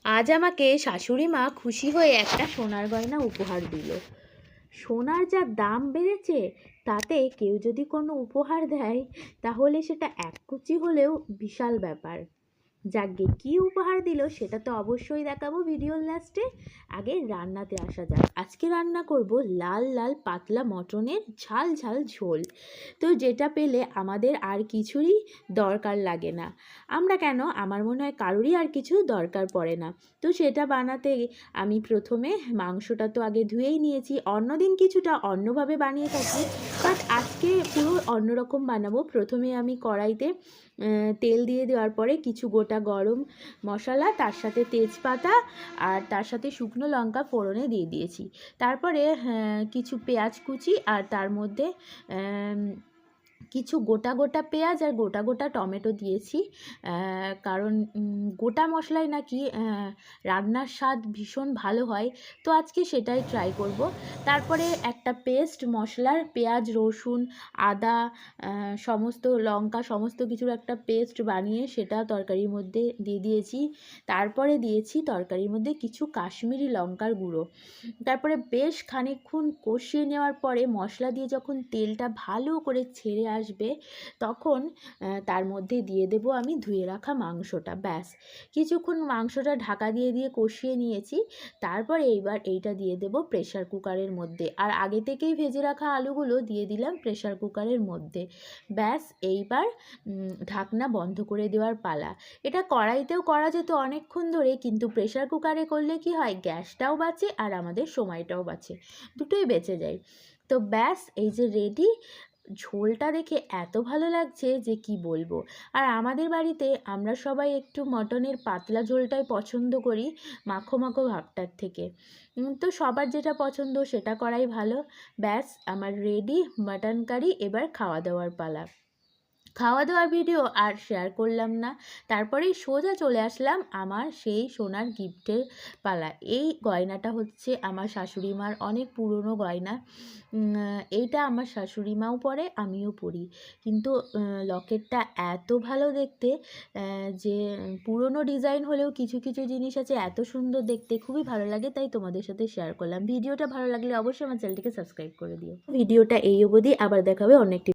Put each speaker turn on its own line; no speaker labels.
আজ আমাকে শাশুড়ি মা খুশি হয়ে একটা সোনার গয়না উপহার দিল। সোনার যা দাম বেড়েছে, তাতে কেউ যদি কোনো উপহার দেয় তাহলে সেটা এক কুচি হলেও বিশাল ব্যাপার। যাকগে, কি উপহার দিল সেটা তো অবশ্যই দেখাবো ভিডিওর লাস্টে। আগে রান্নাতে আসা যাক। আজকে রান্না করব লাল লাল পাতলা মটনের ঝাল ঝাল ঝোল। তো যেটা পেলে আমাদের আর কিছুরই দরকার লাগে না। আমরা কেন, আমার মনে হয় কারোরই আর কিছু দরকার পড়ে না। তো সেটা বানাতে আমি প্রথমে মাংসটা তো আগে ধুয়েই নিয়েছি। অন্যদিন কিছুটা অন্যভাবে বানিয়ে থাকি, বাট আজকে পুরো অন্যরকম বানাবো। প্রথমে আমি কড়াইতে তেল দিয়ে দেওয়ার পরে কিছু গোটা গরম মশলা, তার সাথে তেজপাতা আর তার সাথে শুকনো লঙ্কা ফোড়নে দিয়ে দিয়েছি। তারপরে কিছু পেঁয়াজ কুচি আর তার মধ্যে কিছু গোটা গোটা পেঁয়াজ আর গোটা গোটা টমেটো দিয়েছি, কারণ গোটা মশলায় নাকি রান্নার স্বাদ ভীষণ ভালো হয়। তো আজকে সেটাই ট্রাই করব। তারপরে একটা পেস্ট মশলার, পেঁয়াজ রসুন আদা সমস্ত লঙ্কা সমস্ত কিছুর একটা পেস্ট বানিয়ে সেটা তরকারির মধ্যে দিয়ে দিয়েছি। তারপরে দিয়েছি তরকারির মধ্যে কিছু কাশ্মীরি লঙ্কার গুঁড়ো। তারপরে বেশ খানিকক্ষণ কষিয়ে নেওয়ার পরে মশলা দিয়ে যখন তেলটা ভালো করে ছেড়ে আসবে, তখন তার মধ্যে দিয়ে দেব আমি ধুয়ে রাখা মাংসটা। ব্যাস, কিছুক্ষণ মাংসটা ঢাকা দিয়ে দিয়ে কষিয়ে নিয়েছি। তারপরে এইবার এইটা দিয়ে দেব প্রেশার কুকারের মধ্যে, আর আগে থেকেই ভেজে রাখা আলুগুলো দিয়ে দিলাম প্রেশার কুকারের মধ্যে। ব্যাস, এইবার ঢাকনা বন্ধ করে দেওয়ার পালা। এটা কড়াইতেও করা যেত অনেকক্ষণ ধরে, কিন্তু প্রেশার কুকারে করলে কি হয়, গ্যাসটাও বাঁচে আর আমাদের সময়টাও বাঁচে, দুটোই বেঁচে যায়। তো ব্যাস, এই যে রেডি। ঝোলটা দেখে এত ভালো লাগছে যে কি বলবো। আর আমাদের বাড়িতে আমরা সবাই একটু মটনের পাতলা ঝোলটাই পছন্দ করি, মাখো মাখো ভাবটার থেকে। তো সবার যেটা পছন্দ সেটা করাই ভালো। ব্যাস, আমার রেডি মাটন কারি। এবার খাওয়া দাওয়ার পালা। খাওয়া দাওয়ার ভিডিও আর শেয়ার করলাম না। তারপরেই সোজা চলে আসলাম আমার সেই সোনার গিফটের পালা। এই গয়নাটা হচ্ছে আমার শাশুড়ি মার অনেক পুরনো গয়না। এইটা আমার শাশুড়ি মাও পরে, আমিও পরি। কিন্তু লকেটটা এত ভালো দেখতে, যে পুরনো ডিজাইন হলেও কিছু কিছু জিনিস আছে এত সুন্দর দেখতে, খুবই ভালো লাগে, তাই তোমাদের সাথে শেয়ার করলাম। ভিডিওটা ভালো লাগলে অবশ্যই আমার চ্যানেলটিকে সাবস্ক্রাইব করে দিও। ভিডিওটা এই অবধি, আবার দেখাবে অনেক